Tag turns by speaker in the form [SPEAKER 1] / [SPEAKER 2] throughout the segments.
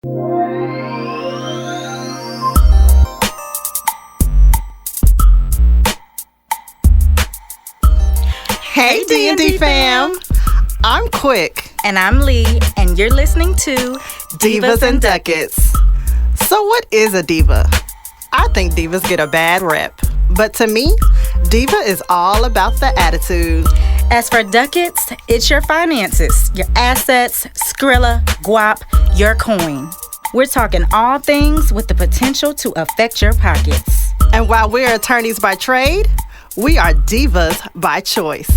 [SPEAKER 1] Hey D&D fam, I'm Quick.
[SPEAKER 2] And I'm Lee, and you're listening to
[SPEAKER 1] Divas and Ducats. So what is a diva? I think divas get a bad rep. But to me, diva is all about the attitude.
[SPEAKER 2] As for ducats, it's your finances, your assets, Skrilla, guap, your coin. We're talking all things with the potential to affect your pockets.
[SPEAKER 1] And while we're attorneys by trade, we are divas by choice.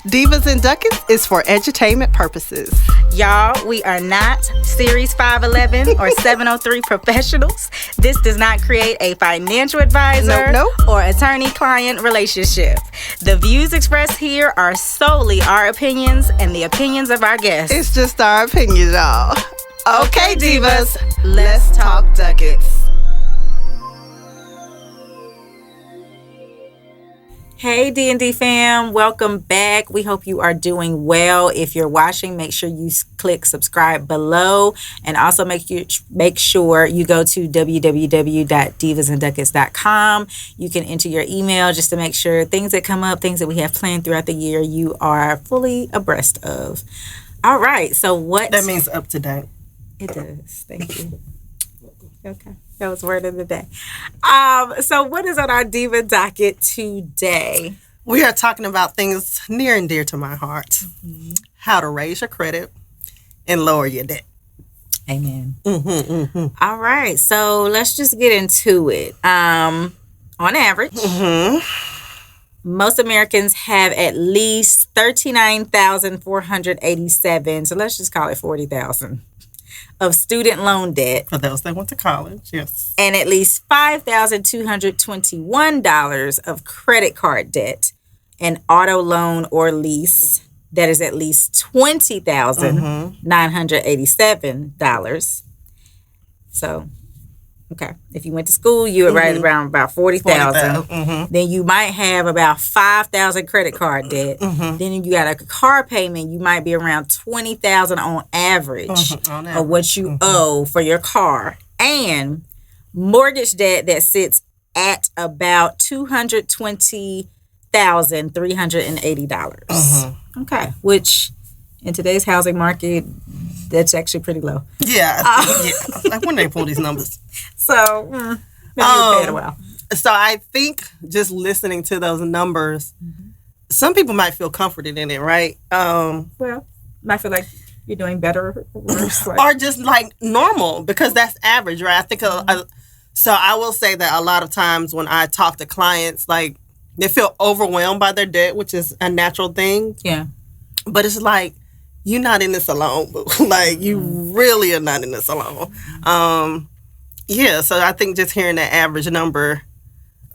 [SPEAKER 1] Divas and Ducats is for edutainment purposes.
[SPEAKER 2] Y'all, we are not Series 511 or 703 professionals. This does not create a financial advisor or attorney-client relationship. The views expressed here are solely our opinions and the opinions of our guests.
[SPEAKER 1] It's just our opinions, y'all. Okay, divas, let's talk ducats.
[SPEAKER 2] Hey D&D fam, welcome back. We hope you are doing well. If you're watching, make sure you click subscribe below, and also make sure you go to www.divasandducats.com. You can enter your email just to make sure things that come up, things that we have planned throughout the year, you are fully abreast of. All right, so what...
[SPEAKER 1] That means up to date.
[SPEAKER 2] It does. Thank you. Okay. That was word of the day. So what is on our Diva docket today?
[SPEAKER 1] We are talking about things near and dear to my heart. Mm-hmm. How to raise your credit and lower your debt.
[SPEAKER 2] Amen. Mm-hmm, mm-hmm. All right. So let's just get into it. On average, most Americans have at least $39,487. So let's just call it $40,000. Of student loan debt.
[SPEAKER 1] For those that went to college, yes.
[SPEAKER 2] And at least $5,221 of credit card debt, and auto loan or lease that is at least $20,987. So, okay. If you went to school, you were right around about $40,000. Then you might have about $5,000 credit card debt. Then you got a car payment. You might be around $20,000 on average of what you owe for your car, and mortgage debt that sits at about $220,380. Okay, which in today's housing market, that's actually pretty low.
[SPEAKER 1] Yeah, Like when they pull these numbers.
[SPEAKER 2] So, maybe you'll pay it a while.
[SPEAKER 1] So I think just listening to those numbers, some people might feel comforted in it, right?
[SPEAKER 2] Well, I feel like you're doing better or worse.
[SPEAKER 1] Or just like normal, because that's average, right? I think, so I will say that a lot of times when I talk to clients, like they feel overwhelmed by their debt, which is a natural thing.
[SPEAKER 2] Yeah.
[SPEAKER 1] But it's like, you're not in this alone, boo. Like, you really are not in this alone. Yeah, so I think just hearing that average number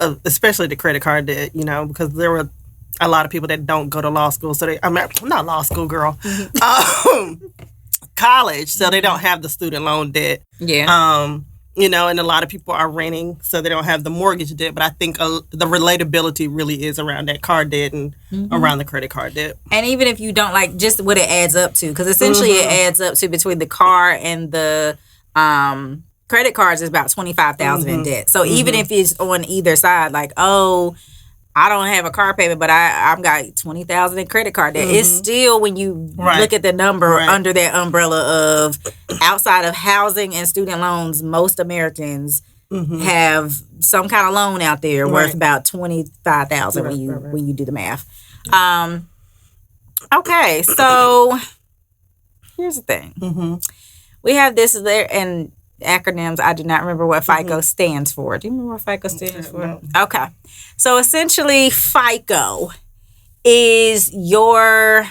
[SPEAKER 1] of, especially the credit card debt, because there were a lot of people that don't go to law school. So I'm not law school, girl. College, so they don't have the student loan debt.
[SPEAKER 2] Yeah.
[SPEAKER 1] And a lot of people are renting, so they don't have the mortgage debt. But I think the relatability really is around that card debt and around the credit card debt.
[SPEAKER 2] And even if you don't like just what it adds up to, because essentially it adds up to between the car and the credit cards is about $25,000 in debt. So even if it's on either side, like, oh, I don't have a car payment, but I've got $20,000 in credit card debt. It's still, when you look at the number under that umbrella of outside of housing and student loans, most Americans have some kind of loan out there worth about $25,000 when you do the math. Okay, so here's the thing. We have this there, and acronyms, I do not remember what FICO stands for. Do you remember what FICO stands for? No. Okay. So essentially, FICO is your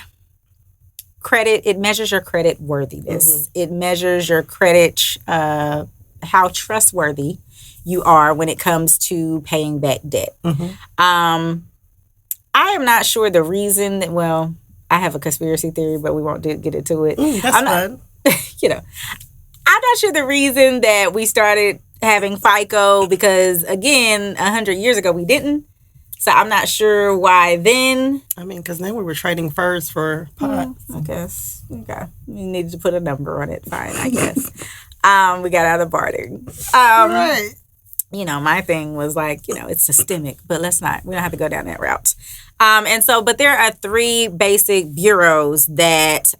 [SPEAKER 2] credit. It measures your credit worthiness. It measures your credit, how trustworthy you are when it comes to paying back debt. I am not sure the reason that, well, I have a conspiracy theory, but we won't get into it.
[SPEAKER 1] That's fun.
[SPEAKER 2] I'm not sure the reason that we started having FICO, because, again, 100 years ago we didn't. So I'm not sure why then.
[SPEAKER 1] I mean, because then we were trading furs for pot.
[SPEAKER 2] I guess. Okay. You needed to put a number on it. Fine, I guess. We got out of the barter.
[SPEAKER 1] Right.
[SPEAKER 2] You know, my thing was like, you know, it's systemic, but we don't have to go down that route. But there are 3 basic bureaus that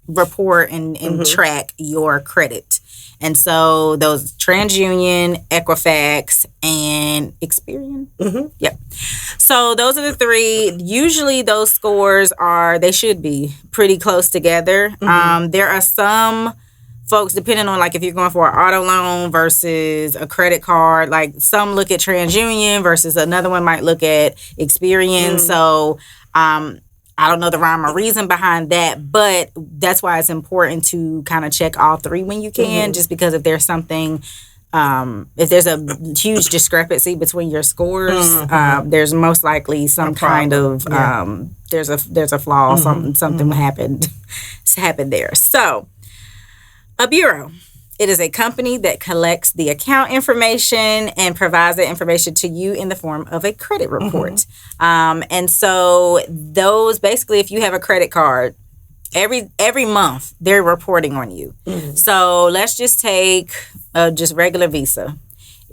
[SPEAKER 2] report and track your credit. And so those TransUnion, Equifax, and Experian. Yep. So those are the 3. Usually those scores they should be pretty close together. There are some folks, depending on like if you're going for an auto loan versus a credit card, like some look at TransUnion versus another one might look at Experian. So I don't know the rhyme or reason behind that, but that's why it's important to kind of check all 3 when you can, just because if there's something, if there's a huge discrepancy between your scores, there's most likely some kind of there's a flaw, something happened there. So a bureau. It is a company that collects the account information and provides that information to you in the form of a credit report. And so those, basically, if you have a credit card, every month they're reporting on you. So let's just take just regular Visa.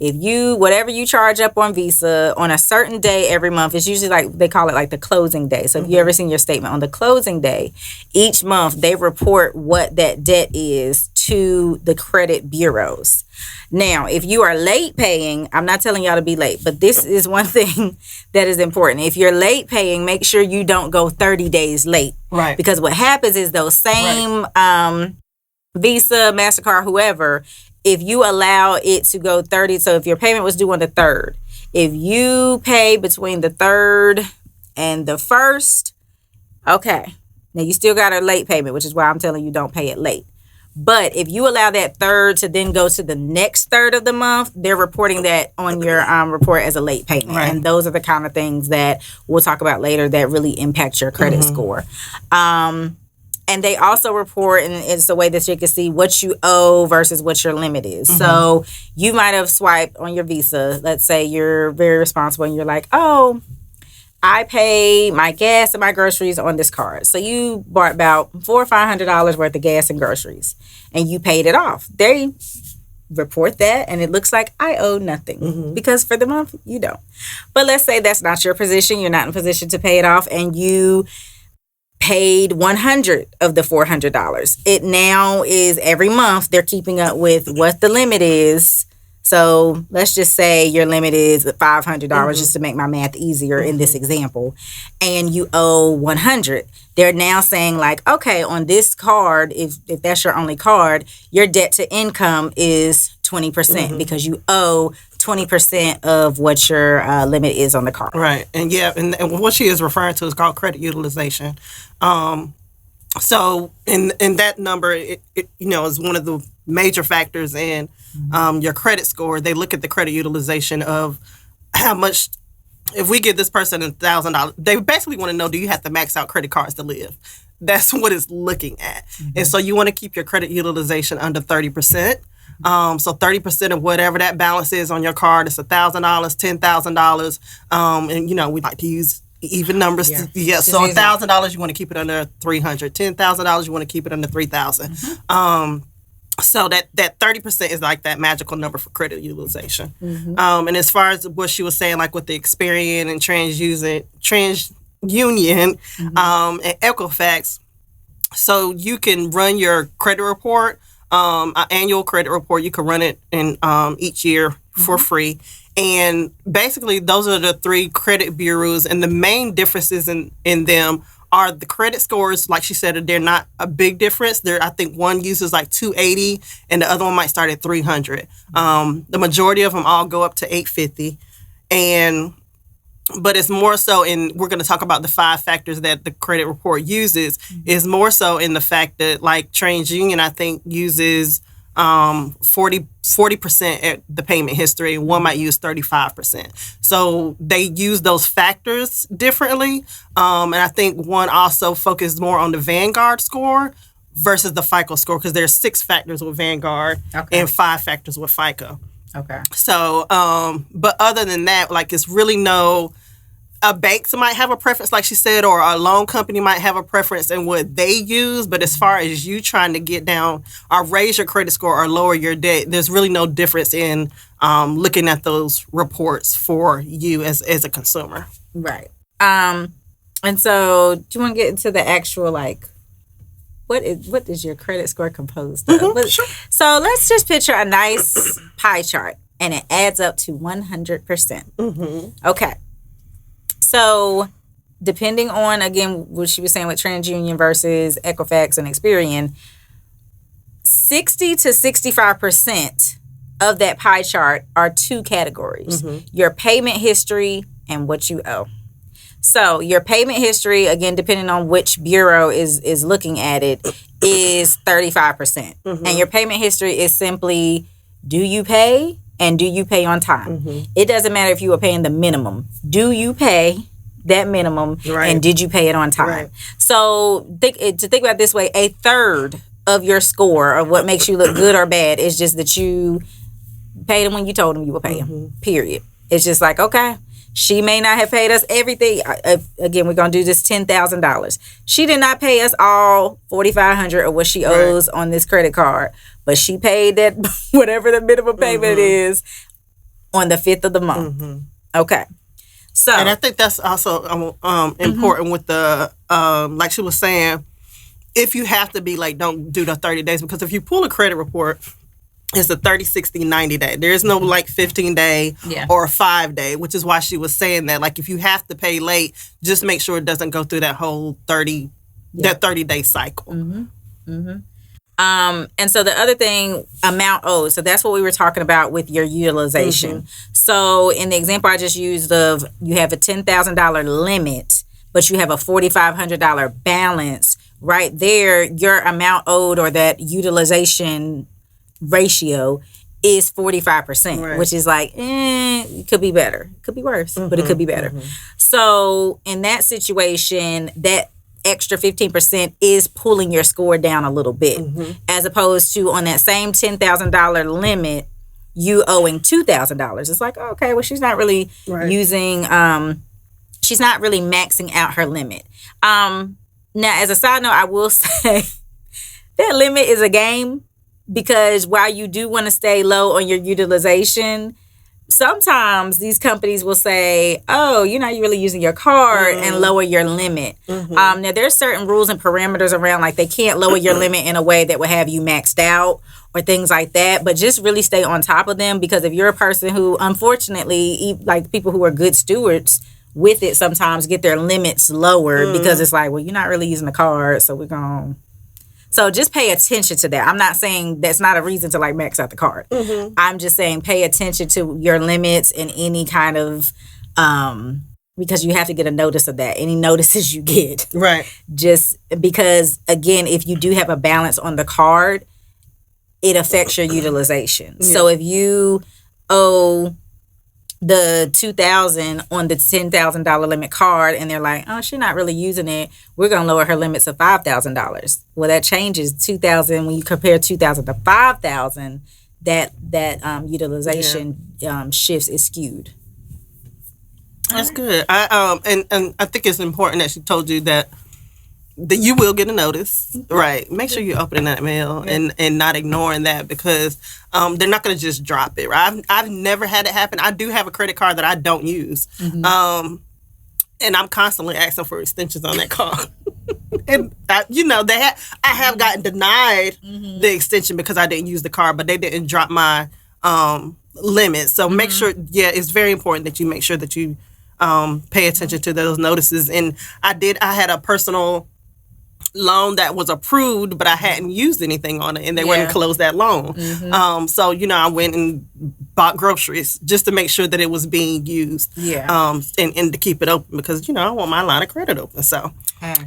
[SPEAKER 2] If whatever you charge up on Visa on a certain day every month, it's usually like, they call it like the closing day. So if you ever seen your statement on the closing day, each month they report what that debt is to the credit bureaus. Now, if you are late paying, I'm not telling y'all to be late, but this is one thing that is important. If you're late paying, make sure you don't go 30 days late.
[SPEAKER 1] Right.
[SPEAKER 2] Because what happens is those same Visa, MasterCard, whoever, if you allow it to go 30, so if your payment was due on the 3rd, if you pay between the 3rd and the 1st, okay, now you still got a late payment, which is why I'm telling you don't pay it late. But if you allow that 3rd to then go to the next 3rd of the month, they're reporting that on your report as a late payment. Right. And those are the kind of things that we'll talk about later that really impact your credit score. And they also report, and it's a way that you can see what you owe versus what your limit is. So you might have swiped on your Visa. Let's say you're very responsible and you're like, oh, I pay my gas and my groceries on this card. So you bought about $400 or $500 worth of gas and groceries, and you paid it off. They report that, and it looks like I owe nothing because for the month you don't. But let's say that's not your position. You're not in a position to pay it off, and you paid $100 of the $400. It now is every month they're keeping up with what the limit is. So let's just say your limit is $500, just to make my math easier in this example, and you owe $100. They're now saying like, okay, on this card, if that's your only card, your debt to income is 20% because you owe 20% of what your limit is on the card.
[SPEAKER 1] Right. And and what she is referring to is called credit utilization. So in that number, it is one of the major factors in your credit score. They look at the credit utilization of how much. If we give this person $1,000, they basically want to know, do you have to max out credit cards to live? That's what it's looking at. And so you want to keep your credit utilization under 30%. So 30% of whatever that balance is on your card is $1,000, $10,000. And we like to use even numbers. So $1,000 you want to keep it under $300. $10,000 you want to keep it under $3,000. So that 30% is like that magical number for credit utilization. And as far as what she was saying, like with the Experian and TransUnion and Equifax, so you can run your credit report, an annual credit report. You can run it in each year for free. And basically, those are the 3 credit bureaus. And the main differences in them are the credit scores. Like she said, they're not a big difference. I think one uses like 280 and the other one might start at 300. The majority of them all go up to 850. But it's more so we're going to talk about the 5 factors that the credit report uses, is more so in the fact that like TransUnion, I think, uses 40% at the payment history, and one might use 35%. So they use those factors differently. And I think one also focuses more on the Vanguard score versus the FICO score, because there's 6 factors with Vanguard and 5 factors with FICO. Okay. So, but other than that, like, it's really no a banks might have a preference, like she said, or a loan company might have a preference in what they use. But as far as you trying to get down or raise your credit score or lower your debt, there's really no difference in looking at those reports for you as a consumer.
[SPEAKER 2] Right. And so, do you want to get into the actual, like, what is your credit score composed of?
[SPEAKER 1] Sure.
[SPEAKER 2] So let's just picture a nice pie chart, and it adds up to 100%. Okay. So, depending on, again, what she was saying with TransUnion versus Equifax and Experian, 60 to 65% of that pie chart are two categories: your payment history and what you owe. So, your payment history, again, depending on which bureau is looking at it, is 35%. And your payment history is simply, do you pay? And do you pay on time? It doesn't matter if you were paying the minimum. Do you pay that minimum? Right. And did you pay it on time? Right. So think about it this way, a third of your score of what makes you look good or bad is just that you paid them when you told them you were paying. Period. It's just like, okay, she may not have paid us everything. Again, we're going to do this $10,000. She did not pay us all $4,500 of what she owes on this credit card. But she paid that whatever the minimum payment is on the 5th of the month. Okay. So,
[SPEAKER 1] and I think that's also important with the, like she was saying, if you have to be like, don't do the 30 days, because if you pull a credit report, it's a 30, 60, 90 day. There is no like 15 day or a 5 day, which is why she was saying that. Like if you have to pay late, just make sure it doesn't go through that whole 30 day cycle.
[SPEAKER 2] And so the other thing, amount owed. So that's what we were talking about with your utilization. So in the example I just used of, you have a $10,000 limit, but you have a $4,500 balance. Right there, your amount owed or that utilization ratio is 45%, which is like, it could be better. It could be worse, but it could be better. So in that situation, that extra 15% is pulling your score down a little bit, as opposed to on that same $10,000 limit, you owing $2,000. It's like, okay, well, she's not really using, she's not really maxing out her limit. Now, as a side note, I will say that limit is a game, because while you do want to stay low on your utilization, sometimes these companies will say, oh, you're not really using your card, and lower your limit. Now, there's certain rules and parameters around, like they can't lower your limit in a way that would have you maxed out or things like that. But just really stay on top of them, because if you're a person who, unfortunately, like people who are good stewards with it, sometimes get their limits lowered because it's like, well, you're not really using the card, so we're going to. So just pay attention to that. I'm not saying that's not a reason to like max out the card. I'm just saying pay attention to your limits and any kind of, because you have to get a notice of that. Any notices you get.
[SPEAKER 1] Right.
[SPEAKER 2] Just because, again, if you do have a balance on the card, it affects your utilization. So if you owe the $2,000 on the $10,000 limit card, and they're like, oh, she's not really using it, we're going to lower her limits to $5,000. Well, that changes $2,000 when you compare $2,000 to $5,000. That utilization shifts is skewed.
[SPEAKER 1] That's good. And I think it's important that she told you that you will get a notice, right? Make sure you're opening that mail and not ignoring that, because they're not going to just drop it, right? I've never had it happen. I do have a credit card that I don't use, and I'm constantly asking for extensions on that card. And I have gotten denied the extension because I didn't use the card, but they didn't drop my limit. So make sure, it's very important that you make sure that you pay attention to those notices. And I had a personal loan that was approved, but I hadn't used anything on it, and they wouldn't close that loan. So I went and bought groceries just to make sure that it was being used, and to keep it open, because I want my line of credit open. So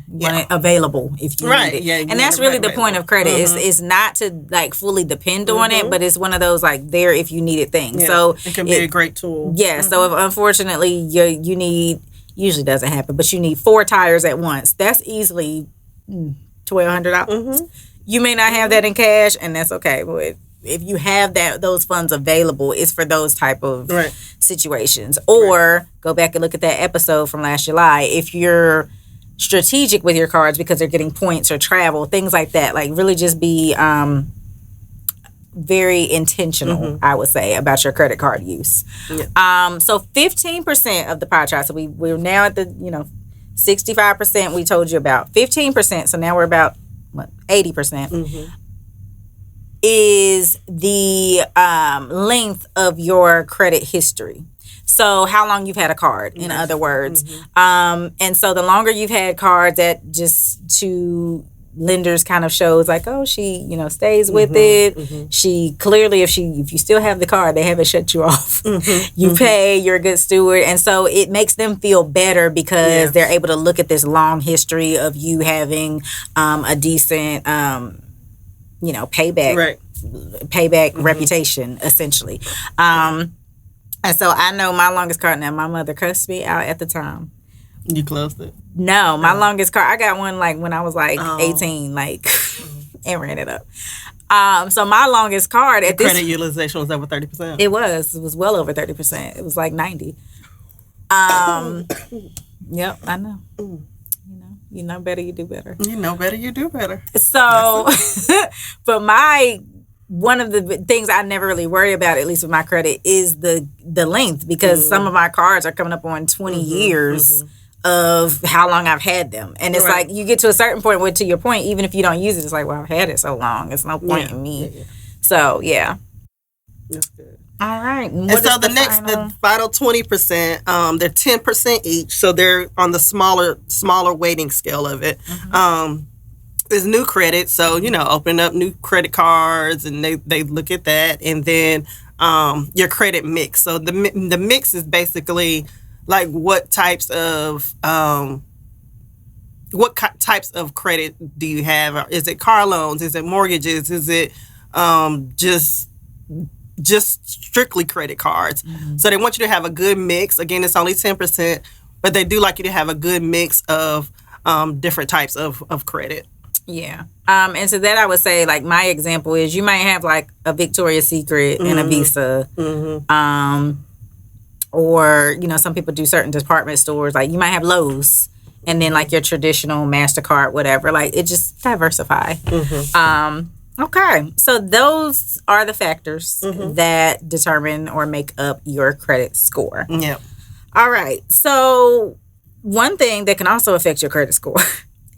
[SPEAKER 2] want it available if you need it. And that's really the point of credit, is not to like fully depend on it, but it's one of those like there if you need it things. So
[SPEAKER 1] it can be a great tool.
[SPEAKER 2] So if unfortunately you need, usually doesn't happen, but you need 4 tires at once, that's easily $1,200. You may not have that in cash, and that's okay, but if you have those funds available, it's for those type of
[SPEAKER 1] Right.
[SPEAKER 2] situations. Or go back and look at that episode from last July. If you're strategic with your cards because they're getting points or travel, things like that, like really just be very intentional, I would say, about your credit card use.
[SPEAKER 1] Yeah.
[SPEAKER 2] So 15% of the pie chart. So we're now at the 65% we told you about. 15%. So now we're about 80%. Is the length of your credit history. So how long you've had a card, in other words. And so the longer you've had cards, that just to lenders kind of shows like, oh, she stays with it. She clearly, if you still have the card, they haven't shut you off. You pay, you're a good steward. And so it makes them feel better because they're able to look at this long history of you having a decent payback reputation, essentially. And so I know my longest card now, my mother cussed me out at the time.
[SPEAKER 1] You closed it?
[SPEAKER 2] No, my longest card, I got one like when I was like 18, like, and ran it up. So my longest card at
[SPEAKER 1] credit utilization was over 30%.
[SPEAKER 2] It was well over 30%. It was like 90. Yep, I know. You know better, you do better.
[SPEAKER 1] You know better, you do better.
[SPEAKER 2] So, but one of the things I never really worry about, at least with my credit, is the length, because some of my cards are coming up on 20 years of how long I've had them. And it's like you get to a certain point where, to your point, even if you don't use it, it's like, well, I've had it so long. It's no point in me. Yeah. So, yeah.
[SPEAKER 1] That's good.
[SPEAKER 2] All right.
[SPEAKER 1] And so the final 20%, they're 10% each. So they're on the smaller weighting scale of it. There's new credit. So, open up new credit cards and they look at that. And then your credit mix. So the mix is basically like what types of credit do you have? Is it car loans? Is it mortgages? Is it just strictly credit cards? So they want you to have a good mix. Again, it's only 10%, but they do like you to have a good mix of different types of credit.
[SPEAKER 2] Yeah. And so that I would say, like, my example is you might have like a Victoria's Secret and a Visa. Or, some people do certain department stores. Like you might have Lowe's and then like your traditional MasterCard, whatever. Like it just diversify. Okay. So those are the factors that determine or make up your credit score.
[SPEAKER 1] Yeah.
[SPEAKER 2] All right. So one thing that can also affect your credit score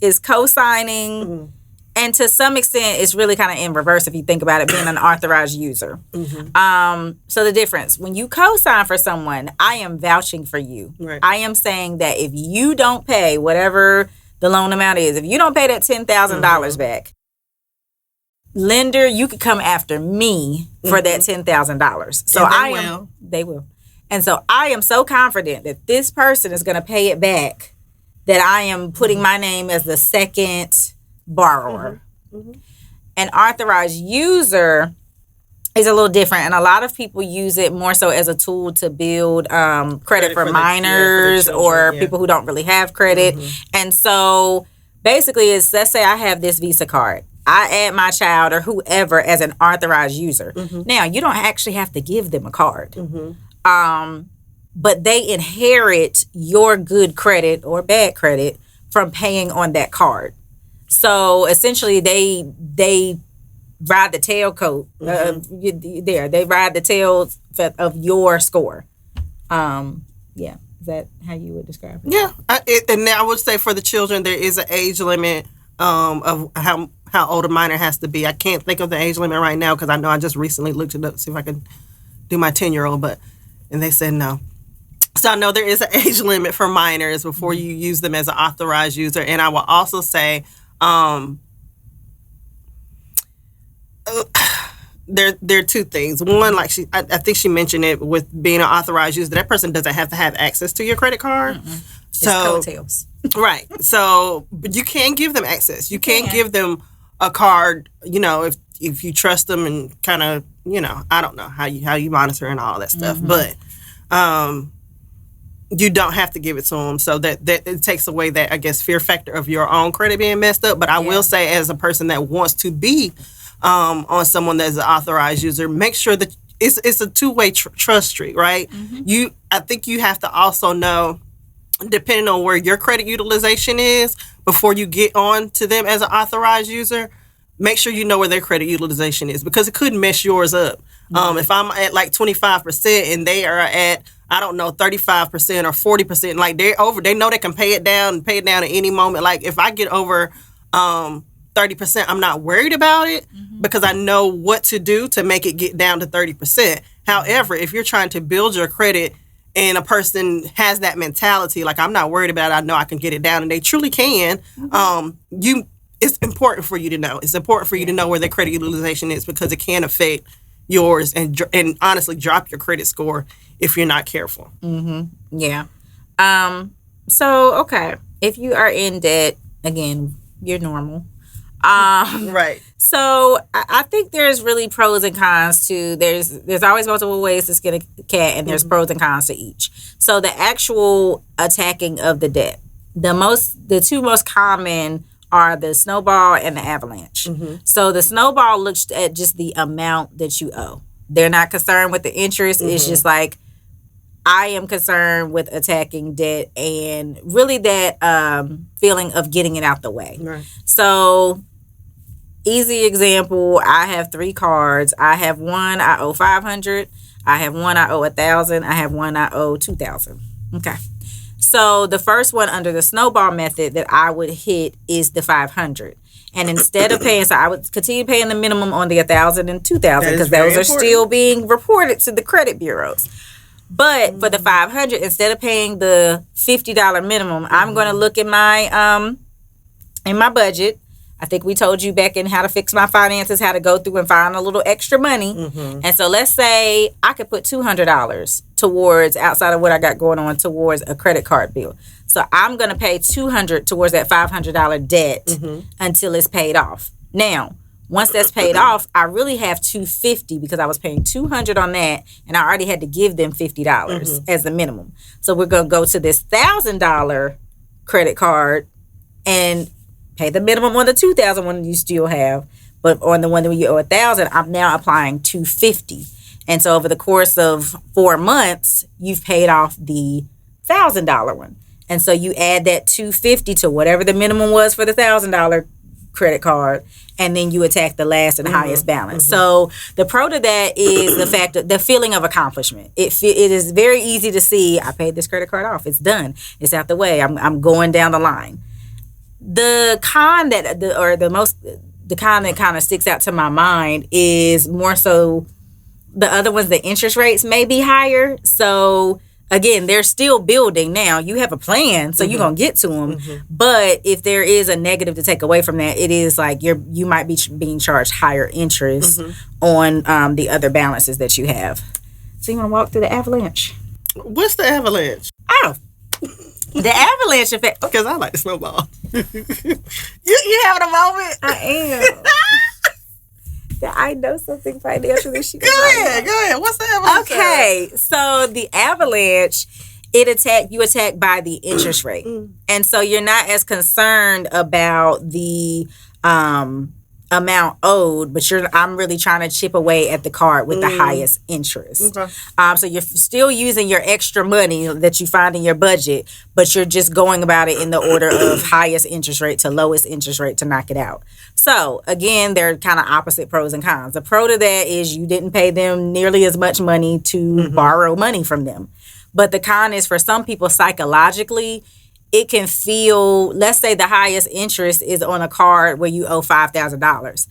[SPEAKER 2] is cosigning. And to some extent, it's really kind of in reverse if you think about it, being an authorized user. So the difference, when you cosign for someone, I am vouching for you.
[SPEAKER 1] Right.
[SPEAKER 2] I am saying that if you don't pay whatever the loan amount is, if you don't pay that $10,000 back, lender, you could come after me for that $10,000. So they will. And so I am so confident that this person is going to pay it back that I am putting my name as the second borrower. An authorized user is a little different, and a lot of people use it more so as a tool to build credit for minors or people who don't really have credit. And so basically it's, let's say I have this Visa card. I add my child or whoever as an authorized user. Now, you don't actually have to give them a card. But they inherit your good credit or bad credit from paying on that card. So essentially they ride the tailcoat. They ride the tails of your score. Yeah. Is that how you would describe it?
[SPEAKER 1] Yeah. And I would say for the children, there is an age limit of how old a minor has to be. I can't think of the age limit right now because I know I just recently looked it up to see if I could do my 10-year-old, and they said no. So I know there is an age limit for minors before you use them as an authorized user. And I will also say there are two things. One, like I think she mentioned it with being an authorized user, that person doesn't have to have access to your credit card. So
[SPEAKER 2] it's coattails.
[SPEAKER 1] Right. So, but you can give them access. You can give them a card, if you trust them and kind of, I don't know how you monitor and all that stuff, but you don't have to give it to them. So that it takes away that, I guess, fear factor of your own credit being messed up. But I will say, as a person that wants to be on someone that's an authorized user, make sure that it's a two-way trust street, right? I think you have to also know, depending on where your credit utilization is, before you get on to them as an authorized user, make sure you know where their credit utilization is, because it could mess yours up. If I'm at like 25% and they are at, I don't know, 35% or 40%, like they know they can pay it down at any moment. Like if I get over 30%, I'm not worried about it because I know what to do to make it get down to 30%. However, if you're trying to build your credit and a person has that mentality, like I'm not worried about it, I know I can get it down, and they truly can, it's important for you to know. It's important for you to know where their credit utilization is, because it can affect yours and honestly drop your credit score if you're not careful.
[SPEAKER 2] Yeah. So, okay. If you are in debt, again, you're normal.
[SPEAKER 1] Right.
[SPEAKER 2] So I think there's really pros and cons to, there's always multiple ways to skin a cat, and there's pros and cons to each. So the actual attacking of the debt, the two most common are the snowball and the avalanche. So the snowball looks at just the amount that you owe. They're not concerned with the interest. It's just like, I am concerned with attacking debt and really that feeling of getting it out the way.
[SPEAKER 1] Right.
[SPEAKER 2] So, easy example, I have 3 cards. I have one I owe $500. I have one I owe $1,000. I have one I owe $2,000. Okay. So the first one under the snowball method that I would hit is the $500. And instead of paying, so I would continue paying the minimum on the $1,000 and $2,000, because those are still being reported to the credit bureaus. But for the $500, instead of paying the $50 minimum, I'm going to look at my in my budget. I think we told you back in How to Fix My Finances how to go through and find a little extra money. And so let's say I could put $200 towards, outside of what I got going on, towards a credit card bill. So I'm going to pay $200 towards that $500 debt until it's paid off. Now, once that's paid off, I really have $250 because I was paying $200 on that, and I already had to give them $50 as the minimum. So we're going to go to this $1,000 credit card and pay the minimum on the $2,000 one you still have, but on the one that you owe $1,000, I'm now applying $250. And so over the course of 4 months, you've paid off the $1,000 one. And so you add that $250 to whatever the minimum was for the $1,000 credit card, and then you attack the last and highest balance. So the pro to that is the fact that the feeling of accomplishment. It is very easy to see, I paid this credit card off. It's done. It's out the way. I'm going down the line. The con the con that kind of sticks out to my mind is more so the other ones. The interest rates may be higher. So again, they're still building. Now you have a plan, so you're gonna get to them. But if there is a negative to take away from that, it is like you might be being charged higher interest on the other balances that you have. So you want to walk through the avalanche?
[SPEAKER 1] What's the avalanche?
[SPEAKER 2] Oh. The avalanche effect.
[SPEAKER 1] Because I like the snowball.
[SPEAKER 2] You having a moment? I am. I know something financially.
[SPEAKER 1] Go ahead. What's the avalanche?
[SPEAKER 2] Okay, so the avalanche, you attack by the interest rate, and so you're not as concerned about the amount owed, but I'm really trying to chip away at the card with the highest interest. So you're still using your extra money that you find in your budget, but you're just going about it in the order of highest interest rate to lowest interest rate to knock it out. So again, they're kind of opposite pros and cons. The pro to that is you didn't pay them nearly as much money to borrow money from them. But the con is, for some people, psychologically, it can feel, let's say the highest interest is on a card where you owe $5,000.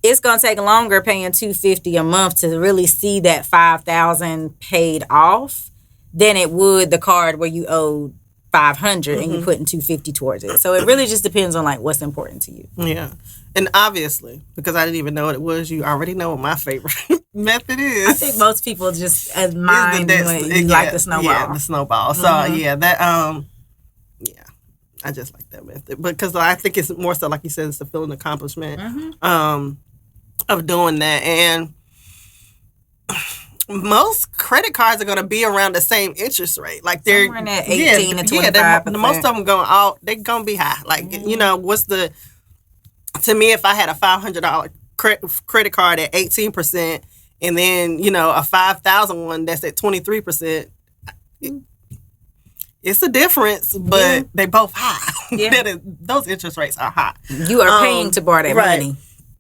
[SPEAKER 2] It's going to take longer paying $250 a month to really see that $5,000 paid off than it would the card where you owe $500 and you're putting $250 towards it. So it really just depends on like what's important to you.
[SPEAKER 1] Yeah. And obviously, because I didn't even know what it was, you already know what my favorite method is.
[SPEAKER 2] I think most people just admire like the snowball.
[SPEAKER 1] Yeah, the snowball. So I just like that method, because I think it's more so, like you said, it's the feeling accomplishment of doing that. And most credit cards are going to be around the same interest rate. Like they're
[SPEAKER 2] somewhere in that 18 to 25%.
[SPEAKER 1] Most of them they're going to be high. Like to me, if I had a $500 credit card at 18%, and then a 5,000 one that's at 23%. It's a difference, but they both high.
[SPEAKER 2] Yeah.
[SPEAKER 1] Those interest rates are high.
[SPEAKER 2] You are paying to borrow that money.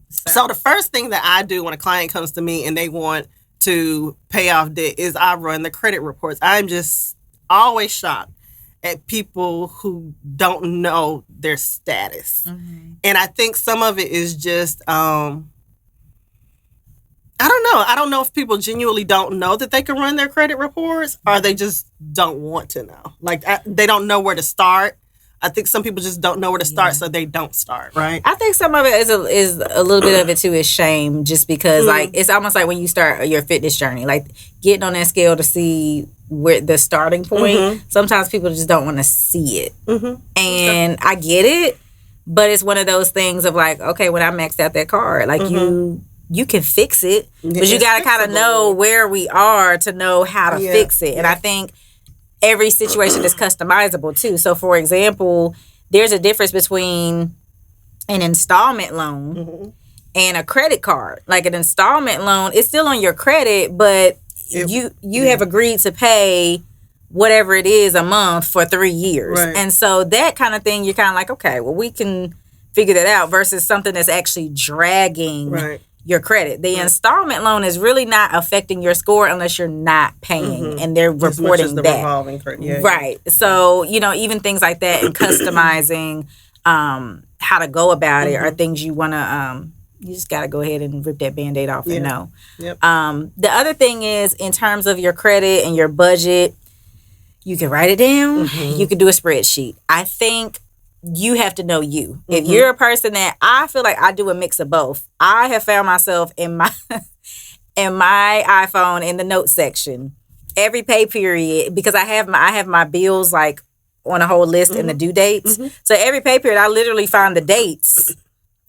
[SPEAKER 1] So the first thing that I do when a client comes to me and they want to pay off debt is I run the credit reports. I'm just always shocked at people who don't know their status. Mm-hmm. And I think some of it is just, I don't know. I don't know if people genuinely don't know that they can run their credit reports or they just don't want to know. Like, they don't know where to start. I think some people just don't know where to start, so they don't start, right?
[SPEAKER 2] I think some of it is a little bit of it, too, is shame, just because, like, it's almost like when you start your fitness journey, like, getting on that scale to see where the starting point, sometimes people just don't want to see it. Mm-hmm. And I get it, but it's one of those things of, like, okay, when I maxed out that card, like, you can fix it, but you got to kind of know where we are to know how to fix it. And I think every situation is customizable too. So, for example, there's a difference between an installment loan and a credit card. Like, an installment loan, it's still on your credit, but you have agreed to pay whatever it is a month for 3 years. Right. And so that kind of thing, you're kind of like, okay, well, we can figure that out, versus something that's actually dragging your credit. The installment loan is really not affecting your score unless you're not paying, and they're reporting that.
[SPEAKER 1] Revolving credit.
[SPEAKER 2] Right. So, even things like that, and customizing how to go about it are things you want to, you just got to go ahead and rip that Band-Aid off and know. Yep. The other thing is, in terms of your credit and your budget, you can write it down. You can do a spreadsheet. I think you have to know you. If you're a person that, I feel like I do a mix of both. I have found myself in my iPhone in the notes section every pay period, because I have my bills like on a whole list and the due dates. So every pay period, I literally find the dates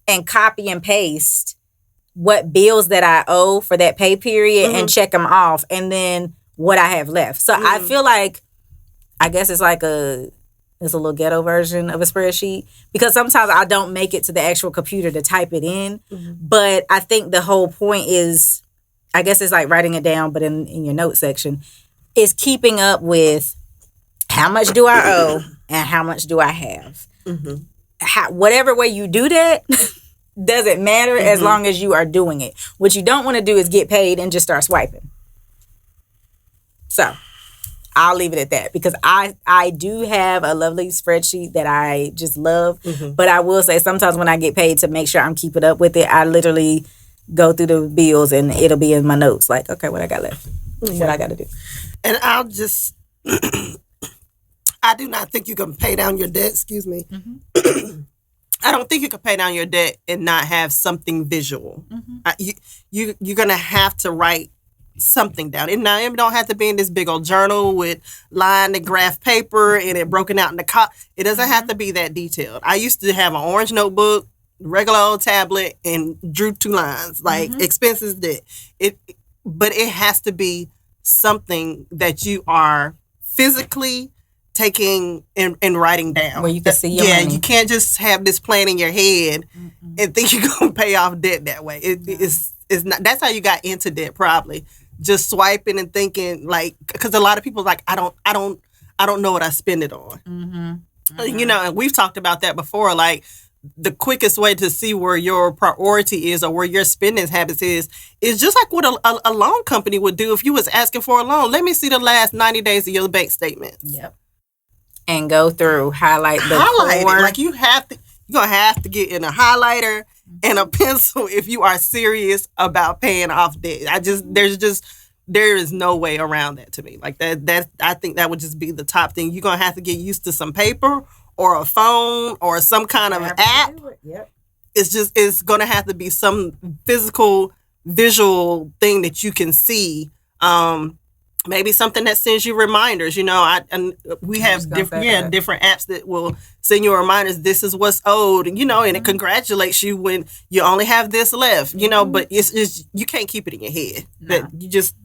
[SPEAKER 2] and copy and paste what bills that I owe for that pay period and check them off, and then what I have left. So I feel like, I guess it's like it's a little ghetto version of a spreadsheet, because sometimes I don't make it to the actual computer to type it in. But I think the whole point is, I guess it's like writing it down, but in your notes section, is keeping up with how much do I owe and how much do I have. Whatever way you do that doesn't matter as long as you are doing it. What you don't want to do is get paid and just start swiping. So I'll leave it at that, because I do have a lovely spreadsheet that I just love. But I will say, sometimes when I get paid, to make sure I'm keeping up with it, I literally go through the bills and it'll be in my notes. Like, okay, what I got left? What I got to do?
[SPEAKER 1] And I'll just, I do not think you can pay down your debt. Excuse me. I don't think you can pay down your debt and not have something visual. You're going to have to write something down. It don't have to be in this big old journal with lined and graph paper and it broken out in the it doesn't have to be that detailed. I used to have an orange notebook, regular old tablet, and drew 2 lines, like expenses, debt. But it has to be something that you are physically taking and writing down.
[SPEAKER 2] Where you can see your money.
[SPEAKER 1] You can't just have this plan in your head and think you're going to pay off debt that way. It's not. That's how you got into debt, probably. Just swiping and thinking, like, because a lot of people like, I don't know what I spend it on. And we've talked about that before. Like, the quickest way to see where your priority is or where your spending habits is just like what a loan company would do if you was asking for a loan. Let me see the last 90 days of your bank statements.
[SPEAKER 2] Yep. And go through, highlight core.
[SPEAKER 1] Like, you're gonna have to get in a highlighter and a pencil if you are serious about paying off debt. There is no way around that to me. Like, that I think that would just be the top thing. You're gonna have to get used to some paper or a phone or some kind of app.
[SPEAKER 2] Yep.
[SPEAKER 1] It's gonna have to be some physical, visual thing that you can see. Maybe something that sends you reminders. We have different apps that will send you reminders. This is what's owed, and it congratulates you when you only have this left. But it's you can't keep it in your head. No.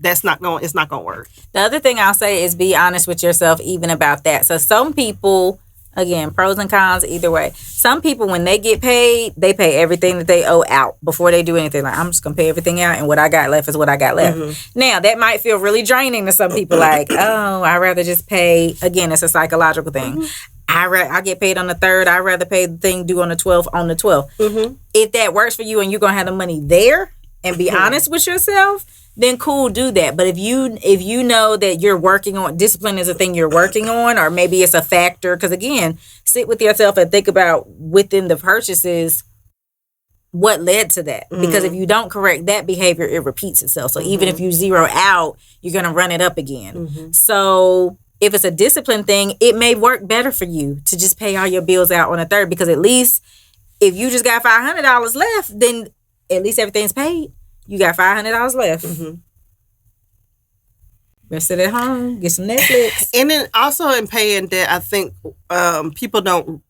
[SPEAKER 1] It's not going to work.
[SPEAKER 2] The other thing I'll say is be honest with yourself, even about that. So some people Again, pros and cons either way. Some people, when they get paid, they pay everything that they owe out before they do anything. Like, I'm just going to pay everything out, and what I got left is what I got left. Now, that might feel really draining to some people. Like, oh, I'd rather just pay. Again, it's a psychological thing. I get paid on the 3rd. I'd rather pay the thing due on the 12th on the 12th. If that works for you and you're going to have the money there and be honest with yourself, then cool, do that. But if you know that you're working on discipline is a thing you're working on, or maybe it's a factor, because again, sit with yourself and think about within the purchases what led to that. Because if you don't correct that behavior, it repeats itself. So even if you zero out, you're going to run it up again. So if it's a discipline thing, it may work better for you to just pay all your bills out on the 3rd, because at least if you just got $500 left, then at least everything's paid. You got $500 left. Rest sit at home, get some Netflix.
[SPEAKER 1] And then also in paying debt, I think people don't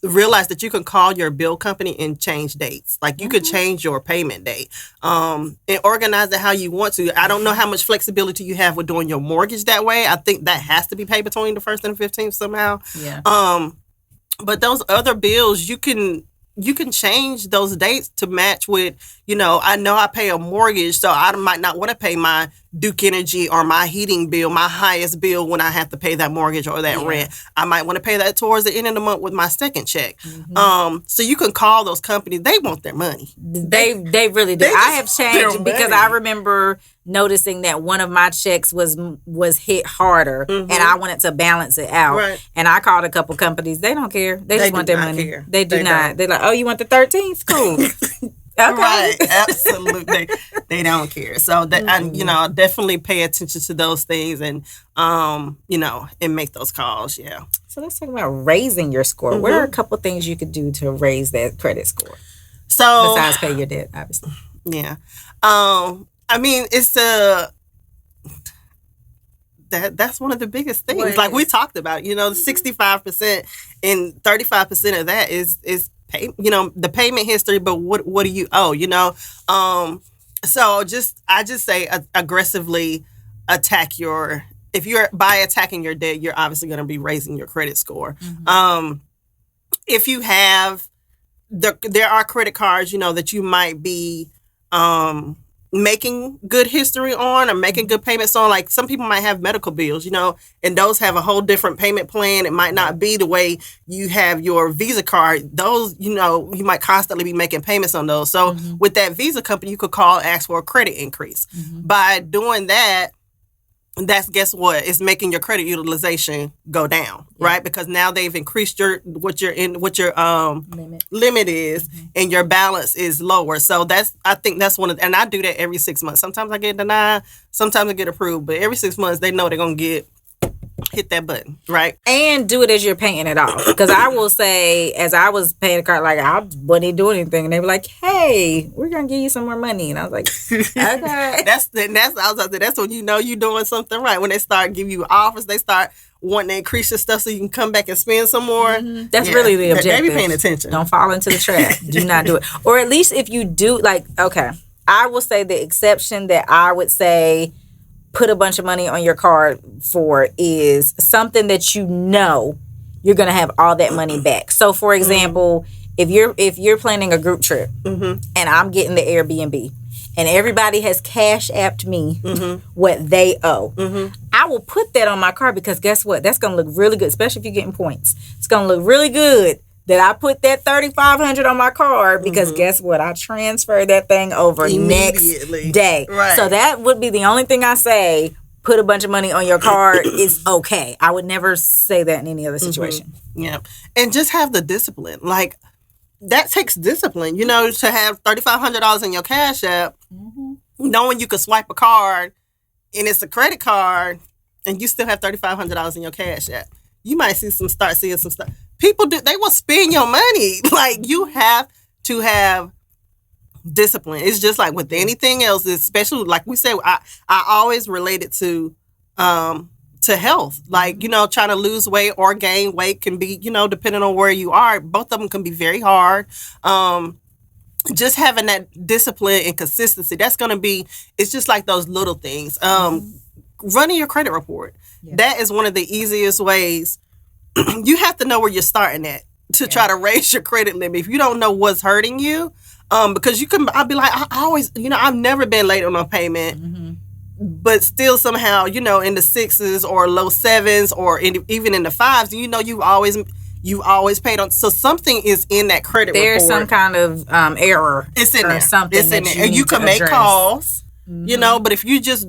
[SPEAKER 1] realize that you can call your bill company and change dates. Like you could change your payment date and organize it how you want to. I don't know how much flexibility you have with doing your mortgage that way. I think that has to be paid between the 1st and the 15th somehow.
[SPEAKER 2] Yeah.
[SPEAKER 1] But those other bills, you can change those dates to match with, I know I pay a mortgage, so I might not want to pay my Duke Energy or my heating bill, my highest bill when I have to pay that mortgage or that rent. I might want to pay that towards the end of the month with my second check. So you can call those companies. They want their money.
[SPEAKER 2] They really do. I have changed because I remember noticing that one of my checks was hit harder and I wanted to balance it out. Right. And I called a couple companies. They don't care. They just want their money. Care. They do not. They're like, oh, you want the 13th? Cool. Okay.
[SPEAKER 1] Right, absolutely. They don't care. So that I definitely pay attention to those things and and make those calls. Yeah.
[SPEAKER 2] So let's talk about raising your score. What are a couple things you could do to raise that credit score?
[SPEAKER 1] So
[SPEAKER 2] besides pay your debt, obviously.
[SPEAKER 1] Yeah. I mean, it's that's one of the biggest things. Like we talked about, the 65% and 35% of that is the payment history, but what do you owe, so I just say aggressively attack by attacking your debt, you're obviously going to be raising your credit score. If you have there are credit cards, that you might be making good history on or making good payments on. Like some people might have medical bills, and those have a whole different payment plan. It might not be the way you have your Visa card. Those, you might constantly be making payments on those. So with that Visa company, you could call and ask for a credit increase. By doing that, guess what? It's making your credit utilization go down, right? Because now they've increased what your limit is, and your balance is lower. So I think that's and I do that every 6 months. Sometimes I get denied, sometimes I get approved, but every 6 months they know they're gonna hit that button, right?
[SPEAKER 2] And do it as you're paying it off. Because I will say, as I was paying the card, like I wasn't doing anything, and they were like, "Hey, we're gonna give you some more money," and I was like, "Okay." That's
[SPEAKER 1] when you're doing something right. When they start giving you offers, they start wanting to increase your stuff so you can come back and spend some more.
[SPEAKER 2] That's really the objective.
[SPEAKER 1] They be paying attention.
[SPEAKER 2] Don't fall into the trap. Do not do it. Or at least if you do, I will say the exception that I would say put a bunch of money on your card for is something that you're going to have all that money back. So for example, if you're planning a group trip and I'm getting the Airbnb and everybody has cash apped me what they owe, I will put that on my card because guess what? That's going to look really good, especially if you're getting points. It's going to look really good that I put that $3,500 on my card because guess what? I transfer that thing over next day. Right. So that would be the only thing I say. Put a bunch of money on your card is okay. I would never say that in any other situation.
[SPEAKER 1] Yeah. And just have the discipline. Like that takes discipline, to have $3,500 in your Cash App, knowing you could swipe a card and it's a credit card and you still have $3,500 in your Cash App. You might start seeing some stuff. People they will spend your money. Like you have to have discipline. It's just like with anything else, especially like we said, I always relate it to health. Like, trying to lose weight or gain weight can be, depending on where you are, both of them can be very hard. Just having that discipline and consistency, that's going to be, it's just like those little things. Running your credit report. Yeah. That is one of the easiest ways you have to know where you're starting at to try to raise your credit limit. If you don't know what's hurting you, because I'll be like, I always, I've never been late on a payment, but still somehow, in the 6s or low 7s or even in the 5s, you've always paid on. So something is in that credit report.
[SPEAKER 2] There's some kind of error.
[SPEAKER 1] It's in there.
[SPEAKER 2] Something
[SPEAKER 1] it's in there. And you can make calls, but if you just,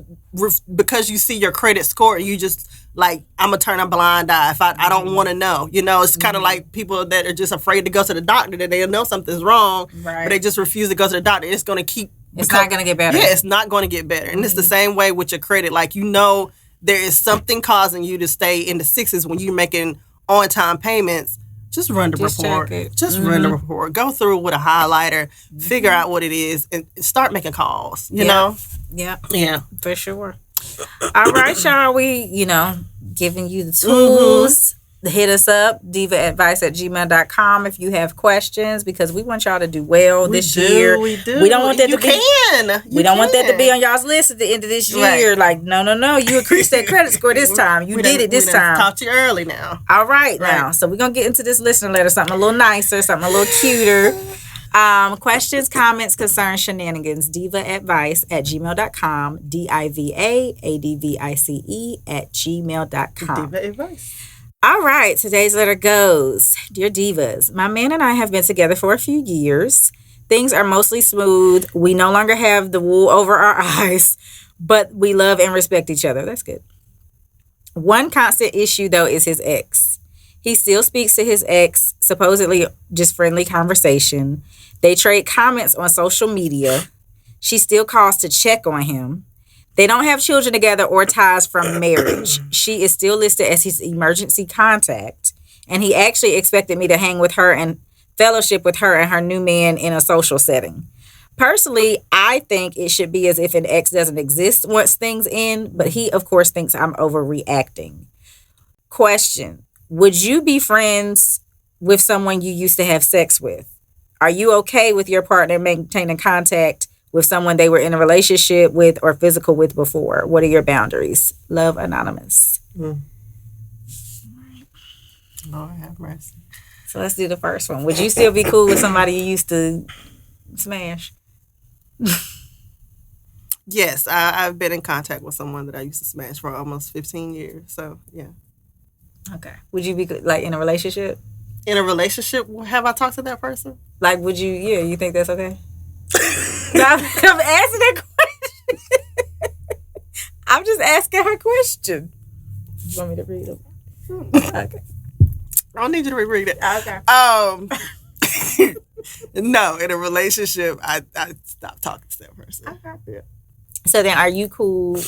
[SPEAKER 1] because you see your credit score, you just like, I'm going to turn a blind eye if I don't want to know. It's kind of like people that are just afraid to go to the doctor, that they know something's wrong, but they just refuse to go to the doctor. It's going to keep...
[SPEAKER 2] It's not going to get better.
[SPEAKER 1] Yeah, it's not going to get better. And it's the same way with your credit. Like, there is something causing you to stay in the 6s when you're making on-time payments. Just run the report. Just run the report. Go through it with a highlighter. Figure out what it is and start making calls, you know?
[SPEAKER 2] Yeah.
[SPEAKER 1] Yeah.
[SPEAKER 2] For sure. All right, y'all. We, giving you the tools. Hit us up, divaadvice@gmail.com if you have questions, because we want y'all to do well this year.
[SPEAKER 1] We do.
[SPEAKER 2] We don't want that
[SPEAKER 1] We
[SPEAKER 2] don't want that to be on y'all's list at the end of this year.
[SPEAKER 1] Right.
[SPEAKER 2] Like, no. You increased that credit score this time. You did it this time.
[SPEAKER 1] Talked to you early now.
[SPEAKER 2] All right, now. So we're going to get into this listener letter, something a little nicer, something a little cuter. Questions, comments, concerns, shenanigans, divaadvice@gmail.com, divaadvice@gmail.com.
[SPEAKER 1] Diva advice.
[SPEAKER 2] All right, today's letter goes, Dear Divas, my man and I have been together for a few years. Things are mostly smooth. We no longer have the wool over our eyes, but we love and respect each other. That's good. One constant issue, though, is his ex. He still speaks to his ex, supposedly just friendly conversation. They trade comments on social media. She still calls to check on him. They don't have children together or ties from marriage. She is still listed as his emergency contact. And he actually expected me to hang with her and fellowship with her and her new man in a social setting. Personally, I think it should be as if an ex doesn't exist once things end, but he, of course, thinks I'm overreacting. Question: would you be friends with someone you used to have sex with? Are you okay with your partner maintaining contact with someone they were in a relationship with or physical with before? What are your boundaries? Love, Anonymous.
[SPEAKER 1] Lord have mercy.
[SPEAKER 2] So let's do the first one. Would you still be cool with somebody you used to smash?
[SPEAKER 1] Yes, I've been in contact with someone that I used to smash for almost 15 years. So, yeah. Okay.
[SPEAKER 2] Would you be like in a relationship?
[SPEAKER 1] In a relationship? Have I talked to that person?
[SPEAKER 2] Like, would you, you think that's okay? I'm asking that question. I'm just asking her question. You want me to read it? Okay.
[SPEAKER 1] I don't need you to reread it.
[SPEAKER 2] Okay.
[SPEAKER 1] No, in a relationship, I stopped talking to that person.
[SPEAKER 2] Okay.
[SPEAKER 1] Yeah.
[SPEAKER 2] So then, are you cool